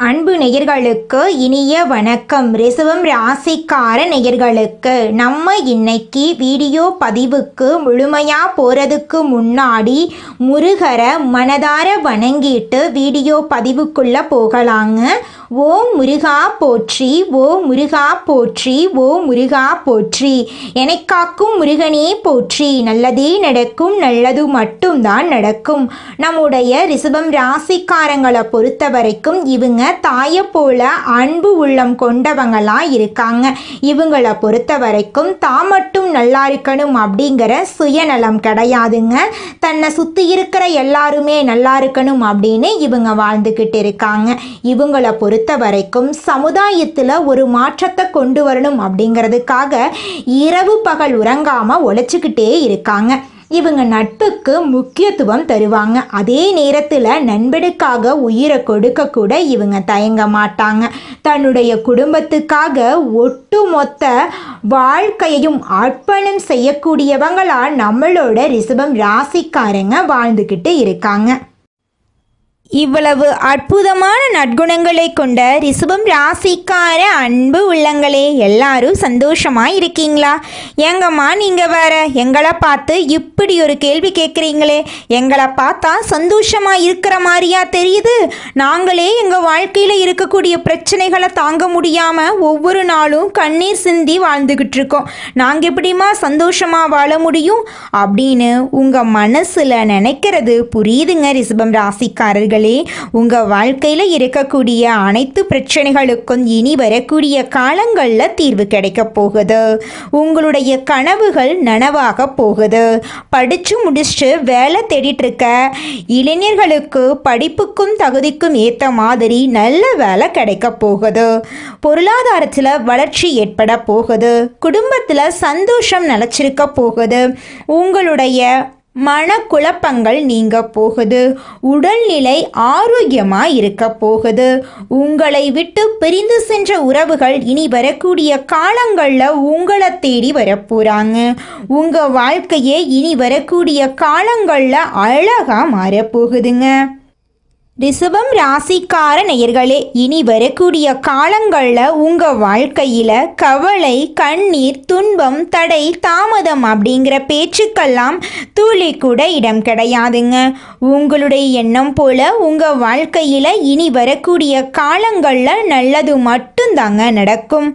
அன்பு நேயர்களுக்கு இனிய வணக்கம். ரிஷபம் ராசிக்கார நேயர்களுக்கு நம்ம இன்னைக்கு வீடியோ பதிவுக்கு முழுமையா போறதுக்கு முன்னாடி முருகரை மனதார வணங்கிட்டு வீடியோ பதிவுக்குள்ள போகலாங்க. ஓம் முருகா போற்றி, ஓம் முருகா போற்றி, ஓம் முருகா போற்றி. எனக்காக்கும் முருகனே போற்றி. நல்லதே நடக்கும், நல்லது மட்டும்தான் நடக்கும். நம்முடைய ரிஷபம் ராசிக்காரங்களை பொறுத்த வரைக்கும் இவங்க தாயை போல அன்பு உள்ளம் கொண்டவங்களா இருக்காங்க. இவங்களை பொறுத்த வரைக்கும் தான் மட்டும் நல்லா இருக்கணும் அப்படிங்கிற சுயநலம் கிடையாதுங்க. தன்னை சுற்றி இருக்கிற எல்லாருமே நல்லா இருக்கணும் அப்படின்னு இவங்க வாழ்ந்துக்கிட்டு இருக்காங்க. இவங்களை பொறுத்த வரைக்கும் சமுதாயத்தில் ஒரு மாற்றத்தை கொண்டு வரணும் அப்படிங்கிறதுக்காக இரவு பகல் உறங்காம உழைச்சிக்கிட்டே இருக்காங்க. இவங்க நட்புக்கு முக்கியத்துவம் தருவாங்க. அதே நேரத்தில் நண்பனுக்காக உயிரை கொடுக்க கூட இவங்க தயங்க மாட்டாங்க. தன்னுடைய குடும்பத்துக்காக ஒட்டுமொத்த வாழ்க்கையையும் அர்ப்பணம் செய்யக்கூடியவங்களா நம்மளோட ரிஷபம் ராசிக்காரங்க வாழ்ந்துக்கிட்டு இருக்காங்க. இவ்வளவு அற்புதமான நற்குணங்களை கொண்ட ரிஷபம் ராசிக்கார அன்பு உள்ளங்களே, எல்லாரும் சந்தோஷமா இருக்கீங்களா? எங்கம்மா நீங்கள் வேற எங்களை பார்த்து இப்படி ஒரு கேள்வி கேட்குறீங்களே, எங்களை பார்த்தா சந்தோஷமா இருக்கிற மாதிரியா தெரியுது? நாங்களே எங்கள் வாழ்க்கையில் இருக்கக்கூடிய பிரச்சனைகளை தாங்க முடியாமல் ஒவ்வொரு நாளும் கண்ணீர் சிந்தி வாழ்ந்துக்கிட்டு இருக்கோம். நாங்கள் எப்படிமா சந்தோஷமாக வாழ முடியும் அப்படின்னு உங்கள் மனசில் நினைக்கிறது புரியுதுங்க. ரிஷபம் ராசிக்காரர்கள், உங்க வாழ்க்கையில இருக்கக்கூடிய அனைத்து பிரச்சனைகளுக்கும் இனி வரக்கூடிய காலங்கள்ல தீர்வு கிடைக்க போகுது. உங்களுடைய கனவுகள் நனவாக போகுது. படிச்சு முடிச்சுட்டு வேலை தேடிட்டு இருக்க இளைஞர்களுக்கு படிப்புக்கும் தகுதிக்கும் ஏற்ற மாதிரி நல்ல வேலை கிடைக்க போகுது. பொருளாதாரத்தில் வளர்ச்சி ஏற்பட போகுது. குடும்பத்தில் சந்தோஷம் நிலச்சிருக்க போகுது. உங்களுடைய மனக்குழப்பங்கள் நீங்க போகுது. உடல்நிலை ஆரோக்கியமாக இருக்க போகுது. உங்களை விட்டு பிரிந்து சென்ற உறவுகள் இனி வரக்கூடிய காலங்களில் உங்களை தேடி வரப்போகிறாங்க. உங்கள் வாழ்க்கையே இனி வரக்கூடிய காலங்களில் அழகாக மாறப்போகுதுங்க. ரிஷபம் ராசிக்கார நேயர்களே, இனி வரக்கூடிய காலங்களில் உங்கள் வாழ்க்கையில் கவலை, கண்ணீர், துன்பம், தடை, தாமதம் அப்படிங்கிற பேச்சுக்கெல்லாம் துளி கூட இடம் கிடையாதுங்க. உங்களுடைய எண்ணம் போல உங்கள் வாழ்க்கையில் இனி வரக்கூடிய காலங்களில் நல்லது மட்டும்தாங்க நடக்கும்.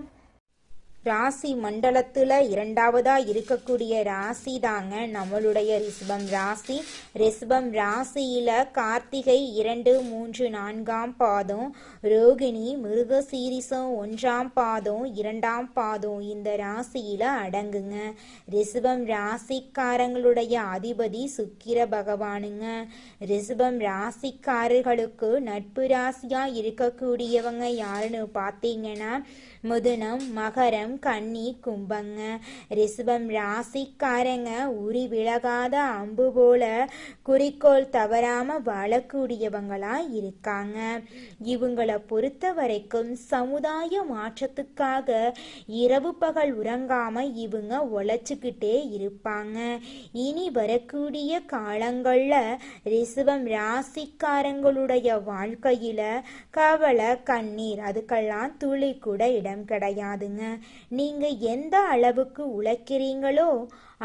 ராசி மண்டலத்தில் இரண்டாவதாக இருக்கக்கூடிய ராசி தாங்க நம்மளுடைய ரிஷபம் ராசி. ரிஷபம் ராசியில் கார்த்திகை 2, 3, 4ஆம் பாதம், ரோகிணி, மிருகசீரிசம் 1ஆம் பாதம், 2ஆம் பாதம் இந்த ராசியில் அடங்குங்க. ரிஷபம் ராசிக்காரங்களுடைய அதிபதி சுக்கிர பகவானுங்க. ரிஷபம் ராசிக்காரர்களுக்கு நட்பு ராசியாக இருக்கக்கூடியவங்க யாருன்னு பார்த்தீங்கன்னா மிதுனம், மகரம், கன்னி, கும்பங்க. ரிஷபம் ராசிக்காரங்க உரி விலகாத அம்பு போல குறிக்கோள் தவறாம வாழக்கூடியவங்களா இருக்காங்க. இவங்களை பொறுத்த வரைக்கும் சமுதாய மாற்றத்துக்காக இரவு பகல் உறங்காம இவங்க உழைச்சிக்கிட்டே இருப்பாங்க. இனி வரக்கூடிய காலங்கள்ல ரிஷபம் ராசிக்காரங்களுடைய வாழ்க்கையில கவலை, கண்ணீர் அதுக்கெல்லாம் துளி கூட இடம் கிடையாதுங்க. நீங்க எந்த அளவுக்கு உழைக்கிறீங்களோ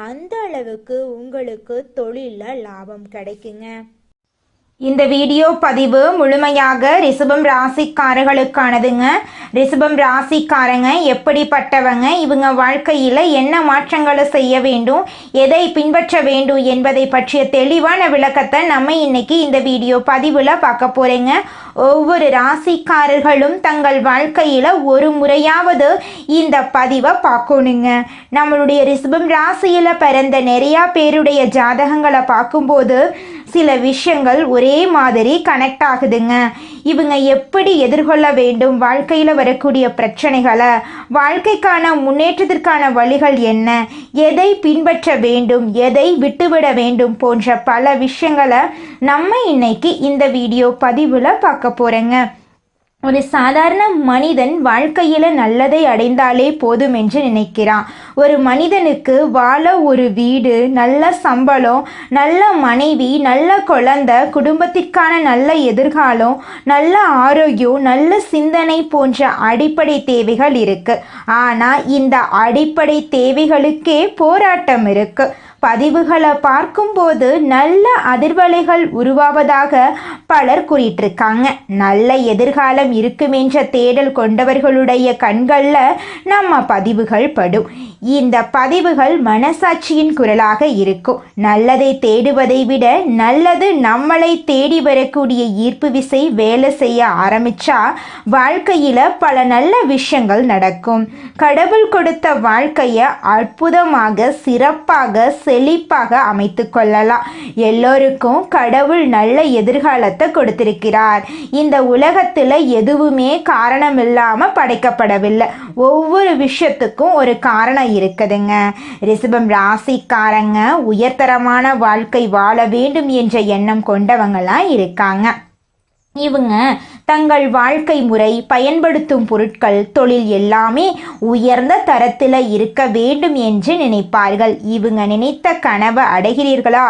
அந்த அளவுக்கு உங்களுக்கு தொழிலில் லாபம் கிடைக்குங்க. இந்த வீடியோ பதிவு முழுமையாக ரிஷபம் ராசிக்காரர்களுக்கானதுங்க. ரிஷபம் ராசிக்காரங்க எப்படிப்பட்டவங்க, இவங்க வாழ்க்கையில் என்ன மாற்றங்களை செய்ய வேண்டும், எதை பின்பற்ற வேண்டும் என்பதை பற்றிய தெளிவான விளக்கத்தை நம்ம இன்னைக்கு இந்த வீடியோ பதிவில் பார்க்க போகிறேங்க. ஒவ்வொரு ராசிக்காரர்களும் தங்கள் வாழ்க்கையில் ஒரு முறையாவது இந்த பதிவை பார்க்கணுங்க. நம்மளுடைய ரிஷபம் ராசியில் பிறந்த நிறையா பேருடைய ஜாதகங்களை பார்க்கும்போது சில விஷயங்கள் ஒரே மாதிரி கனெக்ட் ஆகுதுங்க. இவங்க எப்படி எதிர்கொள்ள வேண்டும், வாழ்க்கையில் வரக்கூடிய பிரச்சனைகளை, வாழ்க்கைக்கான முன்னேற்றத்திற்கான வழிகள் என்ன, எதை பின்பற்ற வேண்டும், எதை விட்டுவிட வேண்டும் போன்ற பல விஷயங்களை நம்ம இன்னைக்கு இந்த வீடியோ பதிவில் பார்க்க போகிறேங்க. ஒரு சாதாரண மனிதன் வாழ்க்கையில் நல்லதை அடைந்தாலே போதும் என்று நினைக்கிறான். ஒரு மனிதனுக்கு வாழ ஒரு வீடு, நல்ல சம்பளம், நல்ல மனைவி, நல்ல குழந்தை, குடும்பத்திற்கான நல்ல எதிர்காலம், நல்ல ஆரோக்கியம், நல்ல சிந்தனை போன்ற அடிப்படை தேவைகள் இருக்கு. ஆனால் இந்த அடிப்படை தேவைகளுக்கே போராட்டம் இருக்கு. பதிவுகளை பார்க்கும்போது நல்ல அதிர்வலைகள் உருவாவதாக பலர் கூறிட்டிருக்காங்க. நல்ல எதிர்காலம் இருக்குமென்ற தேடல் கொண்டவர்களுடைய கண்களில் நம்ம பதிவுகள் படும். இந்த பதிவுகள் மனசாட்சியின் குரலாக இருக்கும். நல்லதை தேடுவதை விட நல்லது நம்மளை தேடி வரக்கூடிய ஈர்ப்பு விசை வேலை செய்ய ஆரம்பிச்சா வாழ்க்கையில் பல நல்ல விஷயங்கள் நடக்கும். கடவுள் கொடுத்த வாழ்க்கையை அற்புதமாக, சிறப்பாக, செழிப்பாக அமைத்து கொள்ளலாம். எல்லோருக்கும் கடவுள் நல்ல எதிர்காலத்தை கொடுத்திருக்கிறார். இந்த உலகத்தில் எதுவுமே காரணம் இல்லாமல் படைக்கப்படவில்லை. ஒவ்வொரு விஷயத்துக்கும் ஒரு காரணம் இருக்குதுங்க. ரிஷபம் ராசிக்காரங்க உயர்தரமான வாழ்க்கை வாழ வேண்டும் என்ற எண்ணம் கொண்டவங்களாம் இருக்காங்க. இவங்க தங்கள் வாழ்க்கை முறை, பயன்படுத்தும் பொருட்கள், தொழில் எல்லாமே உயர்ந்த தரத்தில் இருக்க வேண்டும் என்று நினைப்பார்கள். இவங்க நினைத்த கனவை அடைகிறீர்களா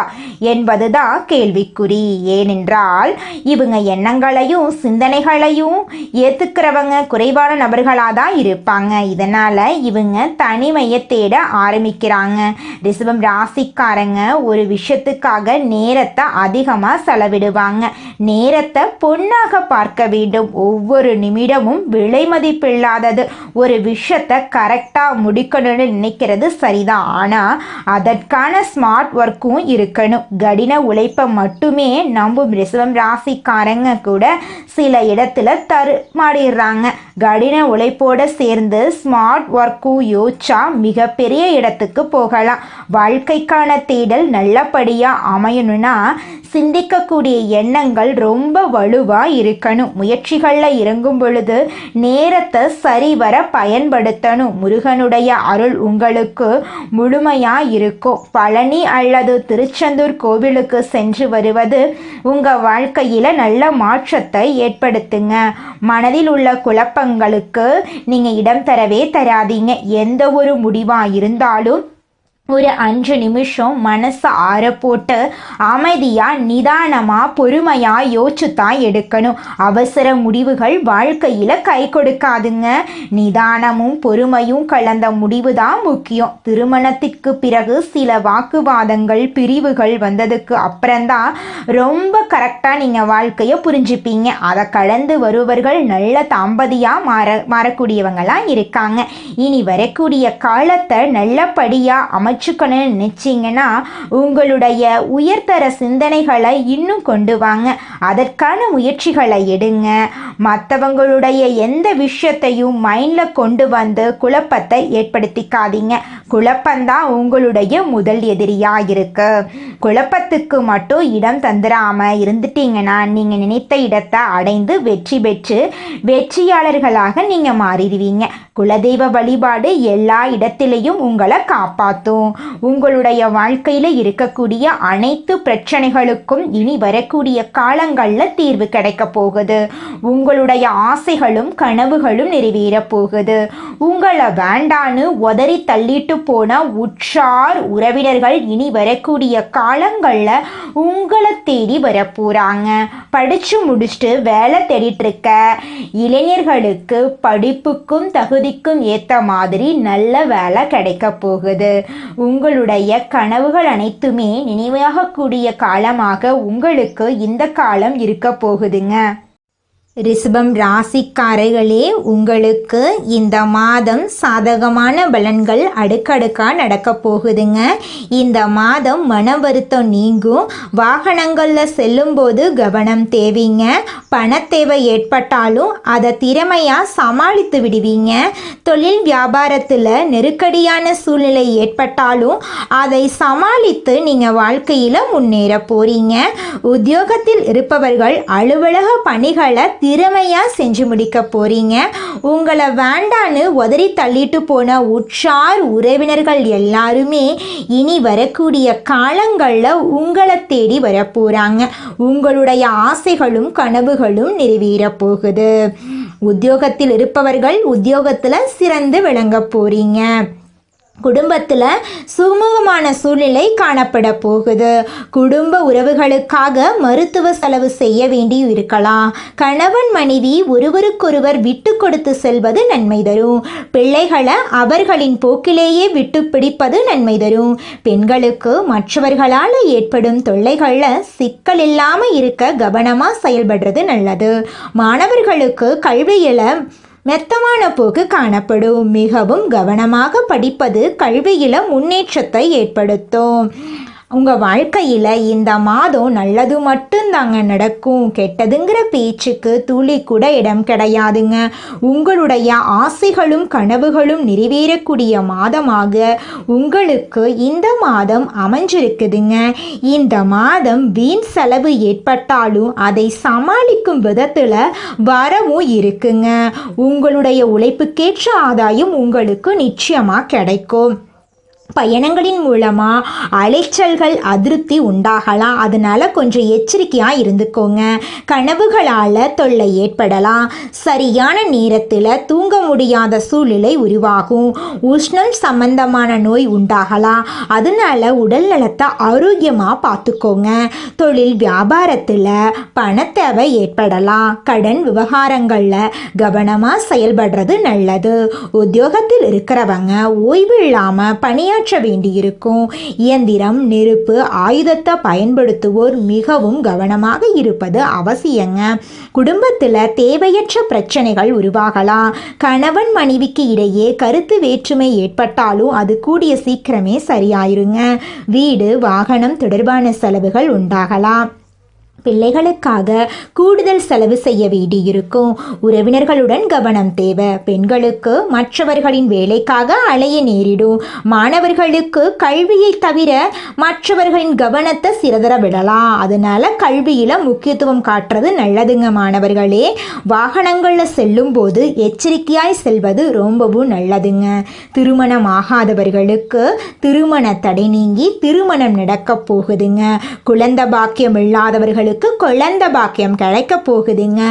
என்பதுதான் கேள்விக்குறி. ஏனென்றால் இவங்க எண்ணங்களையும் சிந்தனைகளையும் ஏற்றுக்கிறவங்க குறைவான நபர்களாக தான் இருப்பாங்க. இதனால் இவங்க தனிமையை தேட ஆரம்பிக்கிறாங்க. ரிஷபம் ராசிக்காரங்க ஒரு விஷயத்துக்காக நேரத்தை அதிகமாக செலவிடுவாங்க. நேரத்தை பொன்னாக பார்க்க வேண்டும். ஒவ்வொரு நிமிடமும் விலை மதிப்பில்லாதது. ஒரு விஷயத்தை கரெக்டாக முடிக்கணும்னு நினைக்கிறது சரிதான், ஆனால் அதற்கான ஸ்மார்ட் ஒர்க்கும் இருக்கணும். கடின உழைப்பை மட்டுமே நம்பும் ரிஷபம் ராசிக்காரங்க கூட சில இடத்துல தருமாறிடுறாங்க. கடின உழைப்போடு சேர்ந்து ஸ்மார்ட் ஒர்க்கும் யோசிச்சா மிகப்பெரிய இடத்துக்கு போகலாம். வாழ்க்கைக்கான தேடல் நல்லபடியாக அமையணும்னா சிந்திக்கக்கூடிய எண்ணங்கள் ரொம்ப வலுவாக இருக்கணும். முயற்சிகளில் இறங்கும் பொழுது நேரத்தை சரிவர பயன்படுத்தணும். முருகனுடைய அருள் உங்களுக்கு முழுமையாக இருக்கும். பழனி அல்லது திருச்செந்தூர் கோவிலுக்கு சென்று வருவது உங்கள் வாழ்க்கையில் நல்ல மாற்றத்தை ஏற்படுத்துங்க. மனதில் உள்ள குழப்பங்களுக்கு நீங்கள் இடம் தரவே தராதீங்க. எந்த ஒரு முடிவாக இருந்தாலும் ஒரு 5 நிமிஷம் மனசை ஆற போட்டு அமைதியாக, நிதானமாக, பொறுமையாக யோசிச்சு தான் எடுக்கணும். அவசர முடிவுகள் வாழ்க்கையில் கை கொடுக்காதுங்க. நிதானமும் பொறுமையும் கலந்த முடிவு தான் முக்கியம். திருமணத்திற்கு பிறகு சில வாக்குவாதங்கள், பிரிவுகள் வந்ததுக்கு அப்புறம்தான் ரொம்ப கரெக்டாக நீங்கள் வாழ்க்கையை புரிஞ்சுப்பீங்க. அதை கடந்து வருவர்கள் நல்ல தம்பதியாக மாறக்கூடியவங்களாம் இருக்காங்க. இனி வரக்கூடிய காலத்தை நல்லபடியாக வச்சுக்கணும்னு நினச்சிங்கன்னா உங்களுடைய உயர்தர சிந்தனைகளை இன்னும் கொண்டு வாங்க. அதற்கான முயற்சிகளை எடுங்க. மற்றவங்களுடைய எந்த விஷயத்தையும் மைண்டில் கொண்டு வந்து குழப்பத்தை ஏற்படுத்திக்காதீங்க. குழப்பந்தான் உங்களுடைய முதல் எதிரியாக இருக்கு. குழப்பத்துக்கு மட்டும் இடம் தந்துடாமல் இருந்துட்டீங்கன்னா நீங்கள் நினைத்த இடத்தை அடைந்து வெற்றி பெற்று வெற்றியாளர்களாக நீங்கள் மாறிடுவீங்க. குலதெய்வ வழிபாடு எல்லா இடத்திலையும் உங்களை காப்பாற்றும். உங்களுடைய வாழ்க்கையில் இருக்கக்கூடிய அனைத்து பிரச்சனைகளுக்கும் இனி வரக்கூடிய காலங்களில் தீர்வு கிடைக்க போகுது. உங்களுடைய ஆசைகளும் கனவுகளும் நிறைவேற போகுது. உங்களை வேண்டான்னு உதறி தள்ளிட்டு போன உற்றார் உறவினர்கள் இனி வரக்கூடிய காலங்களில் உங்களை தேடி வரப்போறாங்க. படிச்சு முடிச்சுட்டு வேலை தேடிட்டு இருக்க இளைஞர்களுக்கு படிப்புக்கும் தகுதிக்கும் ஏற்ற மாதிரி நல்ல வேலை கிடைக்க போகுது. உங்களுடைய கனவுகள் அனைத்துமே நினைவாகக்கூடிய காலமாக உங்களுக்கு இந்த காலம் இருக்க போகுதுங்க. ரிஷபம் ராசிக்காரர்களே, உங்களுக்கு இந்த மாதம் சாதகமான பலன்கள் அடுக்கடுக்காக நடக்க போகுதுங்க. இந்த மாதம் மன வருத்தம் நீங்கும். வாகனங்களில் செல்லும்போது கவனம் தேவைங்க. பண தேவை ஏற்பட்டாலும் அதை திறமையாக சமாளித்து விடுவீங்க. தொழில் வியாபாரத்தில் நெருக்கடியான சூழ்நிலை ஏற்பட்டாலும் அதை சமாளித்து நீங்கள் வாழ்க்கையில் முன்னேற போகிறீங்க. உத்தியோகத்தில் இருப்பவர்கள் அலுவலக பணிகளை திறமையாக செஞ்சு முடிக்க போகிறீங்க. உங்களை வேண்டான்னு உதறி தள்ளிட்டு போன உற்றார் உறவினர்கள் எல்லாருமே இனி வரக்கூடிய காலங்களில் உங்களை தேடி வர போகிறாங்க. உங்களுடைய ஆசைகளும் கனவுகளும் நிறைவேற போகுது. உத்தியோகத்தில் இருப்பவர்கள் உத்தியோகத்தில் சிறந்து விளங்க போகிறீங்க. குடும்பத்தில் சுமூகமான சூழ்நிலை காணப்பட போகுது. குடும்ப உறவுகளுக்காக மருத்துவ செலவு செய்ய வேண்டி இருக்கலாம். கணவன் மனைவி ஒருவருக்கொருவர் விட்டு கொடுத்து செல்வது நன்மை தரும். பிள்ளைகளை அவர்களின் போக்கிலேயே விட்டு பிடிப்பது நன்மை தரும். பெண்களுக்கு மற்றவர்களால் ஏற்படும் தொல்லைகளில் சிக்கல் இல்லாமல் இருக்க கவனமாக செயல்படுறது நல்லது. மாணவர்களுக்கு கல்வியில் மெத்தமான போக்கு காணப்படும். மிகவும் கவனமாக படிப்பது கல்வியில் முன்னேற்றத்தை ஏற்படுத்தும். உங்கள் வாழ்க்கையில் இந்த மாதம் நல்லது மட்டும்தாங்க நடக்கும். கெட்டதுங்கிற பேச்சுக்கு துளி கூட இடம் கிடையாதுங்க. உங்களுடைய ஆசைகளும் கனவுகளும் நிறைவேறக்கூடிய மாதமாக உங்களுக்கு இந்த மாதம் அமைஞ்சிருக்குதுங்க. இந்த மாதம் வீண் செலவு ஏற்பட்டாலும் அதை சமாளிக்கும் விதத்தில் வரவும் இருக்குங்க. உங்களுடைய உழைப்புக்கேற்ற ஆதாயம் உங்களுக்கு நிச்சயமாக கிடைக்கும். பயணங்களின் மூலமாக அலைச்சல்கள் அதிருப்தி உண்டாகலாம். அதனால் கொஞ்சம் எச்சரிக்கையாக இருந்துக்கோங்க. கனவுகளால் தொல்லை ஏற்படலாம். சரியான நேரத்தில் தூங்க முடியாத சூழ்நிலை உருவாகும். உஷ்ணம் சம்பந்தமான நோய் உண்டாகலாம். அதனால் உடல் நலத்தை ஆரோக்கியமாக பார்த்துக்கோங்க. தொழில் வியாபாரத்தில் பணத்தேவை ஏற்படலாம். கடன் விவகாரங்களில் கவனமாக செயல்படுறது நல்லது. உத்தியோகத்தில் இருக்கிறவங்க ஓய்வு இல்லாமல் பணியாற்ற வேண்டியிருக்கும். இயந்திரம், நெருப்பு, ஆயுதத்தை பயன்படுத்துவோர் மிகவும் கவனமாக இருப்பது அவசியங்க. குடும்பத்தில் தேவையற்ற பிரச்சனைகள் உருவாகலாம். கணவன் மனைவிக்கு இடையே கருத்து வேற்றுமை ஏற்பட்டாலும் அது கூடிய சீக்கிரமே சரியாயிருங்க. வீடு, வாகனம் தொடர்பான செலவுகள் உண்டாகலாம். பிள்ளைகளுக்காக கூடுதல் செலவு செய்ய வேண்டியிருக்கும். உறவினர்களுடன் கவனம் தேவை. பெண்களுக்கு மற்றவர்களின் வேலைக்காக அலைய நேரிடும். மாணவர்களுக்கு கல்வியை தவிர மற்றவர்களின் கவனத்தை சிதற விடலாம். அதனால கல்வியில் முக்கியத்துவம் காட்டுறது நல்லதுங்க. மாணவர்களே, வாகனங்களில் செல்லும் போது எச்சரிக்கையாய் செல்வது ரொம்பவும் நல்லதுங்க. திருமணம் ஆகாதவர்களுக்கு திருமண தடை நீங்கி திருமணம் நடக்க போகுதுங்க. குழந்தை பாக்கியம் இல்லாதவர்களுக்கு குழந்தை பாக்கியம் கிடைக்க போகுதுங்க.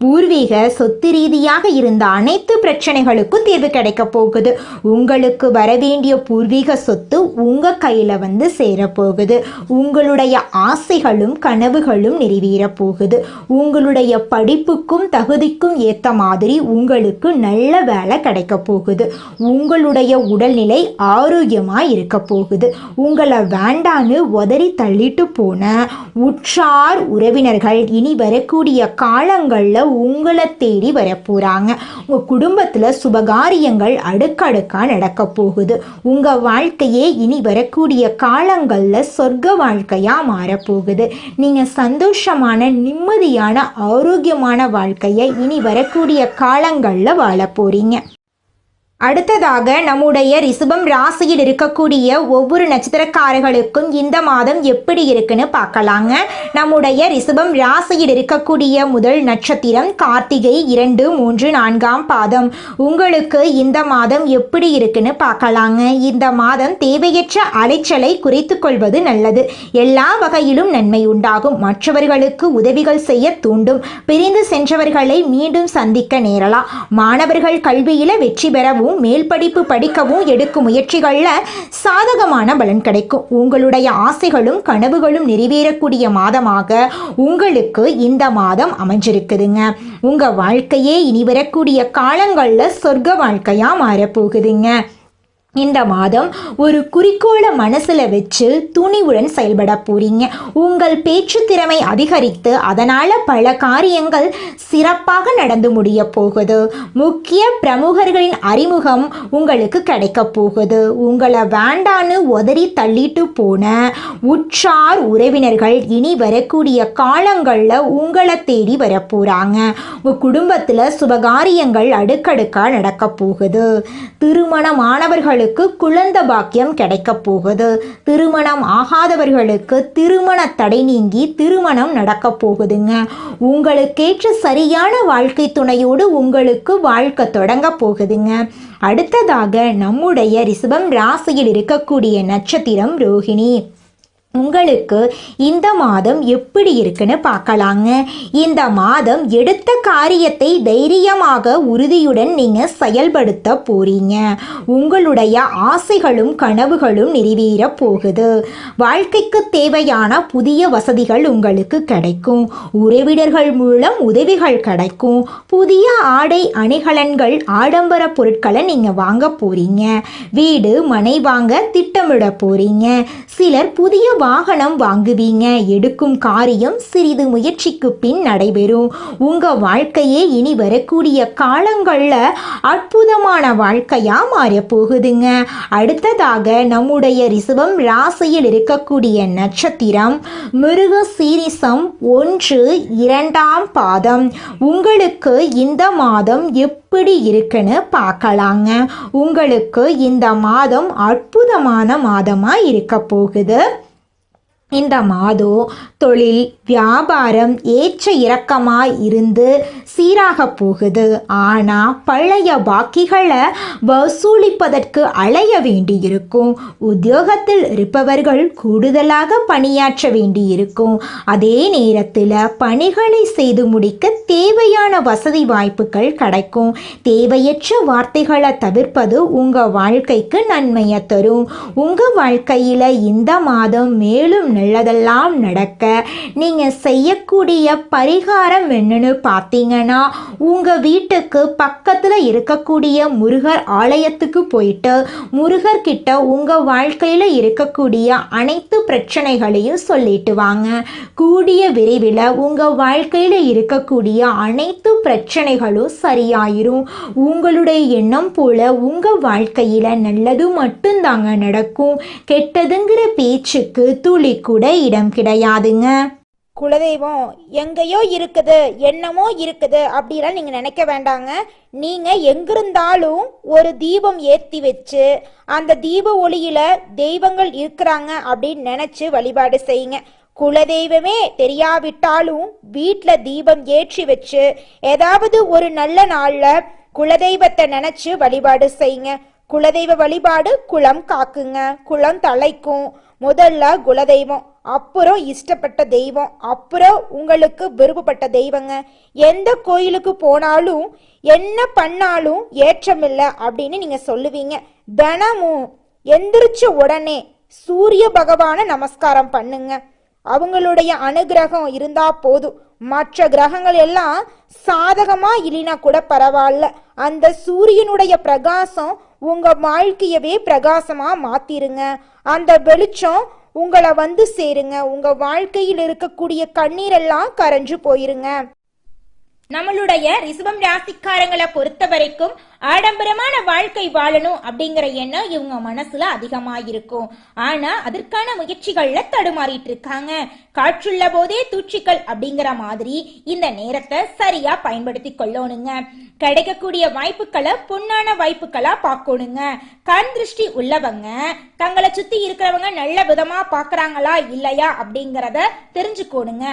பூர்வீக சொத்து ரீதியாக இருந்த அனைத்து பிரச்சனைகளுக்கும் தீர்வு கிடைக்க போகுது. உங்களுக்கு வரவேண்டிய பூர்வீக சொத்து உங்க கையில சேரப்போகுது. உங்களுடைய ஆசைகளும் கனவுகளும் நிறைவேற போகுது. உங்களுடைய படிப்புக்கும் தகுதிக்கும் ஏற்ற மாதிரி உங்களுக்கு நல்ல வேலை கிடைக்க போகுது. உங்களுடைய உடல்நிலை ஆரோக்கியமாக இருக்க போகுது. உங்களை வேண்டான்னு உதறி தள்ளிட்டு போன உற்றார் உறவினர்கள் இனி வரக்கூடிய காலங்களில் உங்களை தேடி வரப்போகிறாங்க. உங்கள் குடும்பத்தில் சுபகாரியங்கள் அடுக்கடுக்காக நடக்க போகுது. உங்கள் வாழ்க்கையே இனி வரக்கூடிய காலங்களில் சொர்க்க வாழ்க்கையாக மாறப்போகுது. நீங்கள் சந்தோஷமான, நிம்மதியான, ஆரோக்கியமான வாழ்க்கையை இனி வரக்கூடிய காலங்களில் வாழ போகிறீங்க. அடுத்ததாக நம்முடைய ரிஷபம் ராசியில் இருக்கக்கூடிய ஒவ்வொரு நட்சத்திரக்காரர்களுக்கும் இந்த மாதம் எப்படி இருக்குன்னு பார்க்கலாங்க. நம்முடைய ரிஷபம் ராசியில் இருக்கக்கூடிய முதல் நட்சத்திரம் கார்த்திகை 2, 3, 4ஆம் பாதம். உங்களுக்கு இந்த மாதம் எப்படி இருக்குன்னு பார்க்கலாங்க. இந்த மாதம் தேவையற்ற அலைச்சலை குறைத்து கொள்வது நல்லது. எல்லா வகையிலும் நன்மை உண்டாகும். மற்றவர்களுக்கு உதவிகள் செய்ய தூண்டும். பிரிந்து சென்றவர்களை மீண்டும் சந்திக்க நேரலாம். மாணவர்கள் கல்வியில் வெற்றி பெறவும் மேல் படிப்பு படிக்கவும் எடுக்கும் முயற்சிகளில் சாதகமான பலன் கிடைக்கும். உங்களுடைய ஆசைகளும் கனவுகளும் நிறைவேறக்கூடிய மாதமாக உங்களுக்கு இந்த மாதம் அமைஞ்சிருக்குதுங்க. உங்க வாழ்க்கையே இனி வரக்கூடிய காலங்களில் சொர்க்க வாழ்க்கையா மாறப்போகுதுங்க. இந்த மாதம் ஒரு குறிக்கோளை மனசில் வச்சு துணிவுடன் செயல்பட போறீங்க. உங்கள் பேச்சு திறமை அதிகரித்து அதனால் பல காரியங்கள் சிறப்பாக நடந்து முடிய போகுது. முக்கிய பிரமுகர்களின் அறிமுகம் உங்களுக்கு கிடைக்க போகுது. உங்களை வேண்டான்னு உதறி தள்ளிட்டு போன உற்றார் உறவினர்கள் இனி வரக்கூடிய காலங்களில் உங்களை தேடி வரப்போகிறாங்க. உங்கள் குடும்பத்தில் சுபகாரியங்கள் அடுக்கடுக்காக நடக்க போகுது. திருமணமானவர்களுக்கு குழந்தை பாக்கியம் கிடைக்க போகுது. திருமணம் ஆகாதவர்களுக்கு திருமண தடை நீங்கி திருமணம் நடக்க போகுதுங்க. உங்களுக்கேற்ற சரியான வாழ்க்கை துணையோடு உங்களுக்கு வாழ்க்கை தொடங்க போகுதுங்க. அடுத்ததாக நம்முடைய ரிஷபம் ராசியில் இருக்கக்கூடிய நட்சத்திரம் ரோஹிணி. உங்களுக்கு இந்த மாதம் எப்படி இருக்குன்னு பார்க்கலாங்க. இந்த மாதம் எடுத்த காரியத்தை தைரியமாக உறுதியுடன் நீங்கள் செயல்படுத்த போறீங்க. உங்களுடைய ஆசைகளும் கனவுகளும் நிறைவேற போகுது. வாழ்க்கைக்கு தேவையான புதிய வசதிகள் உங்களுக்கு கிடைக்கும். உறவினர்கள் மூலம் உதவிகள் கிடைக்கும். புதிய ஆடை அணிகலன்கள் ஆடம்பர பொருட்களை நீங்கள் வாங்க போறீங்க. வீடு மனை வாங்க திட்டமிட போறீங்க. சிலர் புதிய வாகனம் வாங்குவீங்க. எடுக்கும் காரியம் சிறிது முயற்சிக்கு பின் நடைபெறும். உங்க வாழ்க்கையே இனி வரக்கூடிய காலங்களில் அற்புதமான வாழ்க்கையா மாறப் போகுதுங்க. அடுத்ததாக நம்முடைய ரிஷபம் ராசியில் இருக்கக்கூடிய நட்சத்திரம் மிருக சீரிசம் 1, 2ஆம் பாதம். உங்களுக்கு இந்த மாதம் எப்படி இருக்குன்னு பார்க்கலாங்க. உங்களுக்கு இந்த மாதம் அற்புதமான மாதமாக இருக்க போகுது. இந்த மாதம் தொழில் வியாபாரம் ஏற்ற இறக்கமாய் இருந்து சீராக போகுது. ஆனால் பழைய பாக்கிகளை வசூலிப்பதற்கு அலைய வேண்டியிருக்கும். உத்தியோகத்தில் இருப்பவர்கள் கூடுதலாக பணியாற்ற வேண்டியிருக்கும். அதே நேரத்தில் பணிகளை செய்து முடிக்க தேவையான வசதி வாய்ப்புகள் கிடைக்கும். தேவையற்ற வார்த்தைகளை தவிர்ப்பது உங்கள் வாழ்க்கைக்கு நன்மையை தரும். உங்கள் வாழ்க்கையில் இந்த மாதம் மேலும் நல்லதெல்லாம் நடக்க நீங்கள் செய்யக்கூடிய பரிகாரம் என்னன்னு பார்த்தீங்கன்னா, உங்கள் வீட்டுக்கு பக்கத்தில் இருக்கக்கூடிய முருகர் ஆலயத்துக்கு போயிட்டு முருகர்கிட்ட உங்கள் வாழ்க்கையில் இருக்கக்கூடிய அனைத்து பிரச்சனைகளையும் சொல்லிட்டு வாங்க. கூடிய விரைவில் உங்கள் வாழ்க்கையில் இருக்கக்கூடிய அனைத்து பிரச்சனைகளும் சரியாயிரும். உங்களுடைய எண்ணம் போல உங்கள் வாழ்க்கையில் நல்லது மட்டும்தாங்க நடக்கும். கெட்டதுங்கிற பேச்சுக்கு துளி கூட இடம் கிடையாதுங்க. குலதெய்வம் எங்கேயோ இருக்குது, என்னமோ இருக்குது அப்படிலாம் நீங்கள் நினைக்க வேண்டாங்க. நீங்கள் எங்கிருந்தாலும் ஒரு தீபம் ஏற்றி வச்சு அந்த தீப ஒளியில் தெய்வங்கள் இருக்கிறாங்க அப்படின்னு நினச்சி வழிபாடு செய்யுங்க. குலதெய்வமே தெரியாவிட்டாலும் வீட்டில் தீபம் ஏற்றி வச்சு ஏதாவது ஒரு நல்ல நாளில் குலதெய்வத்தை நினச்சி வழிபாடு செய்யுங்க. குலதெய்வ வழிபாடு குலம் காக்குங்க, குலம் தலைக்கும். முதல்ல குலதெய்வம், அப்புறம் இஷ்டப்பட்ட தெய்வம், அப்புறம் உங்களுக்கு விருப்பப்பட்ட தெய்வங்க. எந்த கோயிலுக்கு போனாலும் என்ன பண்ணாலும் ஏற்றமில்லை அப்படின்னு நீங்க சொல்லுவீங்க. தினமும் எந்திரிச்ச உடனே சூரிய பகவானை நமஸ்காரம் பண்ணுங்க. அவங்களுடைய அனுகிரகம் இருந்தா போதும். மற்ற கிரகங்கள் எல்லாம் சாதகமா இல்லைனா கூட பரவாயில்ல, அந்த சூரியனுடைய பிரகாசம் உங்க வாழ்க்கையவே பிரகாசமா மாத்திருங்க. அந்த வெளிச்சம் உங்களை வந்து சேருங்க. உங்க வாழ்க்கையில் இருக்கக்கூடிய கண்ணீரெல்லாம் கரைஞ்சு போயிருங்க. நம்மளுடைய ரிஷபம் ராசிக்காரங்களை பொறுத்த வரைக்கும் ஆடம்பரமான வாழ்க்கை வாழணும் அப்படிங்கிற எண்ணம் இவங்க மனசுல அதிகமா இருக்கும். ஆனா அதற்கான முயற்சிகள்ல தடுமாறிட்டு இருக்காங்க. காற்றுள்ள போதே தூற்றிகள் அப்படிங்கிற மாதிரி இந்த நேரத்தை சரியா பயன்படுத்தி கொள்ளணுங்க. கிடைக்கக்கூடிய வாய்ப்புகளை பொன்னான வாய்ப்புகளா பார்க்கணுங்க. கண் திருஷ்டி உள்ளவங்க தங்களை சுத்தி இருக்கிறவங்க நல்ல விதமா பாக்குறாங்களா இல்லையா அப்படிங்கிறத தெரிஞ்சுக்கோணுங்க.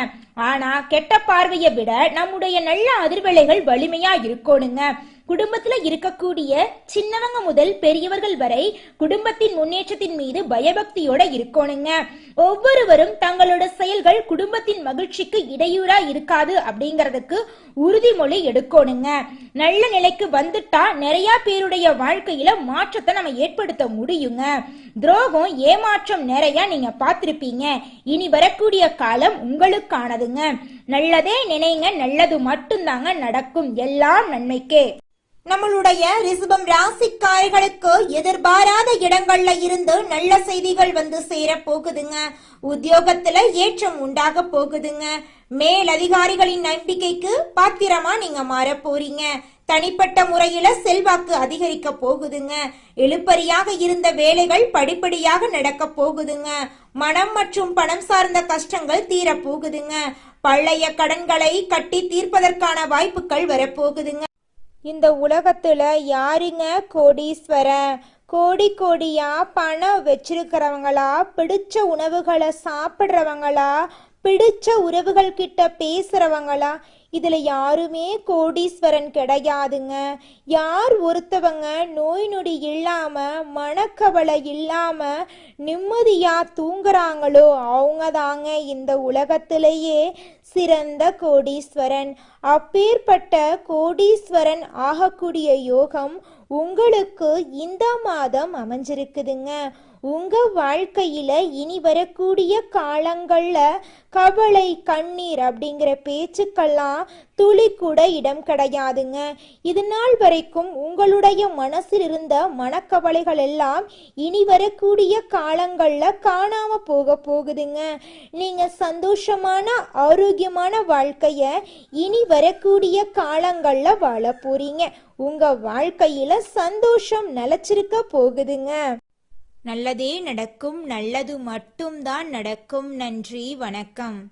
ஆனா கெட்ட பார்வையை விட நம்முடைய நல்ல அதிர்வலைகள் வலிமையா இருக்கணுங்க. குடும்பத்துல இருக்கக்கூடிய சின்னவங்க முதல் பெரியவர்கள் வரை குடும்பத்தின் முன்னேற்றத்தின் மீது பயபக்தியோட இருக்கணுங்க. ஒவ்வொருவரும் தங்களோட செயல்கள் குடும்பத்தின் மகிழ்ச்சிக்கு இடையூறா இருக்காது அப்படிங்கிறதுக்கு உறுதிமொழி எடுக்கணுங்க. நல்ல நிலைக்கு வந்துட்டா நிறைய பேருடைய வாழ்க்கையில மாற்றத்தை நம்ம ஏற்படுத்த முடியுங்க. துரோகம் ஏமாற்றம் நிறைய நீங்க பார்த்திருப்பீங்க. இனி வரக்கூடிய காலம் உங்களுக்கானதுங்க. நல்லதே நினைங்க, நல்லது மட்டும்தாங்க நடக்கும். எல்லாம் நன்மைக்கே. நம்மளுடைய ரிஷபம் ராசிக்காரர்களுக்கு எதிர்பாராத இடங்கள்ல இருந்து நல்ல செய்திகள் வந்து சேர போகுதுங்க. உத்தியோகத்துல ஏற்றம் உண்டாக போகுதுங்க. மேல் அதிகாரிகளின் நம்பிக்கைக்கு பாத்திரமா நீங்க மாற போறீங்க. தனிப்பட்ட முறையில செல்வாக்கு அதிகரிக்க போகுதுங்க. இழுபறியாக இருந்த வேலைகள் படிப்படியாக நடக்க போகுதுங்க. மனம் மற்றும் பணம் சார்ந்த கஷ்டங்கள் தீர போகுதுங்க. பழைய கடன்களை கட்டி தீர்ப்பதற்கான வாய்ப்புகள் வரப்போகுதுங்க. இந்த உலகத்துல யாருங்க கோடீஸ்வரன்? கோடி கோடியா பணம் வச்சிருக்கிறவங்களா, பிடிச்ச உணவுகளை சாப்பிட்றவங்களா, பிடிச்ச உறவுகள் கிட்ட பேசுறவங்களா, இதுல யாருமே கோடீஸ்வரன் கிடையாதுங்க. யார் ஒருத்தவங்க நோய் நொடி இல்லாம மனக்கவலை இல்லாம நிம்மதியா தூங்குறாங்களோ அவங்க தாங்க இந்த உலகத்திலேயே சிறந்த கோடீஸ்வரன். அப்பேற்பட்ட கோடீஸ்வரன் ஆகக்கூடிய யோகம் உங்களுக்கு இந்த மாதம் அமைஞ்சிருக்குதுங்க. உங்க வாழ்க்கையில இனி வரக்கூடிய காலங்கள்ல கவலை கண்ணீர் அப்படிங்கிற பேச்சுக்கெல்லாம் துளி கூட இடம் கிடையாதுங்க. இது நாள் வரைக்கும் உங்களுடைய மனசில் இருந்த மனக்கவலைகள் எல்லாம் இனி வரக்கூடிய காலங்கள்ல காணாம போகுதுங்க. நீங்க சந்தோஷமான ஆரோக்கியமான வாழ்க்கைய இனி வரக்கூடிய காலங்கள்ல வாழ போறீங்க. உங்க வாழ்க்கையில சந்தோஷம் நிலைச்சிருக்க போகுதுங்க. நல்லதே நடக்கும், நல்லது மட்டும்தான் நடக்கும். நன்றி, வணக்கம்.